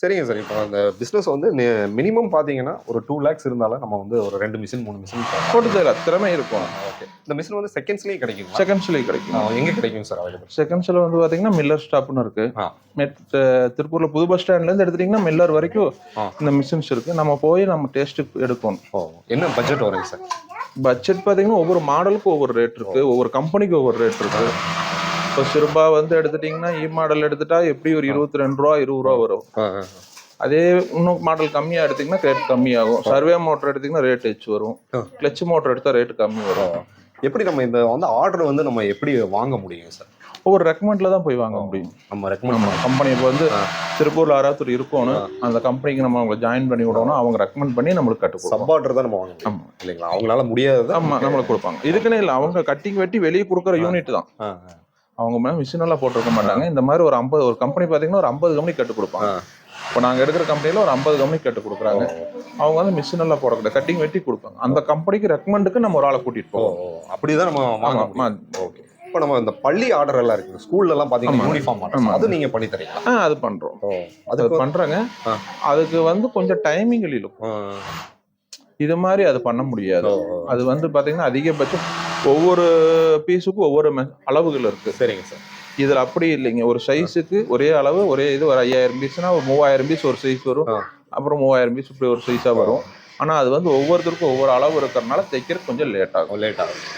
சரிங்க சார். இப்போ அந்த பிசினஸ் வந்து மினிமம் பார்த்தீங்கன்னா, ஒரு 2 லேக்ஸ் இருந்தாலும் நம்ம வந்து ஒரு 2 மிஷின், 3 மிஷின் போட்டு தரலாம். திறமை இருக்கும். ஓகே. இந்த மிஷின் வந்து செகண்ட்ஸ்லயே கிடைக்குங்களா? செகண்ட்ஸ்லயே கிடைக்கும். எங்க கிடைக்கும் சார் அவைலபிள்? செகண்ட்ஸ்ல வந்து பாத்தீங்கன்னா மில்லர் ஸ்டாப்னு இருக்கு. திருப்பூர்ல புது பஸ் ஸ்டாண்ட்ல இருந்து எடுத்துட்டீங்கன்னா மில்லர் வரைக்கும் இந்த மிஷின்ஸ் இருக்கு. நம்ம போய் நம்ம டேஸ்ட்டுக்கு எடுக்கணும். என்ன பட்ஜெட் வருங்க சார்? பட்ஜெட் பாத்தீங்கன்னா ஒவ்வொரு மாடலுக்கும் ஒவ்வொரு ரேட் இருக்கு, ஒவ்வொரு கம்பெனிக்கு ஒவ்வொரு ரேட் இருக்கு. இப்போ சிறுபா வந்து எடுத்துட்டீங்கன்னா இ மாடல் எடுத்துட்டா எப்படி ஒரு 22 ரூபா 20 ரூபா வரும். அதே இன்னும் மாடல் கம்மியா எடுத்தீங்கன்னா ரேட் கம்மியாகும். சர்வே மோட்டர் எடுத்தீங்கன்னா ரேட் ஹெச் வரும். கிளச் மோட்டர் எடுத்தா ரேட் கம்மி வரும். எப்படி நம்ம இந்த வந்து ஆர்டர் வந்து நம்ம எப்படி வாங்க முடியும் சார்? ஒவ்வொரு ரெக்கமெண்ட்ல தான் போய் வாங்க முடியும். நம்ம ரெக்கமெண்ட் கம்பெனி இப்போ வந்து திருப்பூர்ல யாராவது இருக்கணும், அந்த கம்பெனிக்கு நம்ம அவங்களை ஜாயின் பண்ணி விடணும். அவங்க ரெக்கமெண்ட் பண்ணி நம்மளுக்கு கட்டு சப் ஆர்டர் தான் நம்ம வாங்கணும் இல்லைங்களா? அவங்களால முடியாது. ஆமா, நம்மளுக்கு கொடுப்பாங்க. இதுக்குன்னு இல்லை, அவங்க கட்டிங் வெட்டி வெளியே கொடுக்குற யூனிட் தான். அவங்க மேலே மிஷின் எல்லாம் போட்டிருக்க மாட்டாங்க. இந்த மாதிரி ஒரு 50 ஒரு கம்பெனி பார்த்தீங்கன்னா ஒரு 50 கம்பெனி கட்டு கொடுப்பாங்க. இப்போ நாங்கள் எடுக்கிற கம்பெனியில் ஒரு 50 கம்பெனி கட்டு கொடுக்குறாங்க. அவங்க வந்து மிஷின் எல்லாம் போடக்கூடாது, கட்டிங் வெட்டி கொடுப்பாங்க. அந்த கம்பெனிக்கு ரெக்கமெண்டுக்கு நம்ம ஒரு ஆளை கூட்டிட்டு போவோம். அப்படிதான் நம்ம வாங்கணும். ஓகே. இப்போ நம்ம இந்த பள்ளி ஆர்டர் எல்லாம் இருக்கு, ஸ்கூல்ல எல்லாம் பாத்தீங்கன்னா யூனிஃபார்ம் ஆர்டர், அது நீங்க பண்ணி தரீங்களா? அது பண்றோம். அது பண்றாங்க. அதுக்கு வந்து கொஞ்சம் டைமிங் இழுக்கும். இது மாதிரி அது பண்ண முடியாது. அது வந்து பாத்தீங்கன்னா அதிகபட்சம் ஒவ்வொரு பீஸுக்கும் ஒவ்வொரு அளவுகள் இருக்கு. சரிங்க சார். இதுல அப்படி இல்லைங்க. ஒரு சைஸுக்கு ஒரே அளவு, ஒரே இது. ஒரு 5000 பீஸ்னா ஒரு 3000 பீஸ் ஒரு சைஸ் வரும். அப்புறம் 3000 பீஸ் இப்படி ஒரு சைஸா வரும். ஆனா அது வந்து ஒவ்வொருத்தருக்கும் ஒவ்வொரு அளவு இருக்கிறதுனால தைக்கிறது கொஞ்சம் லேட் ஆகும்.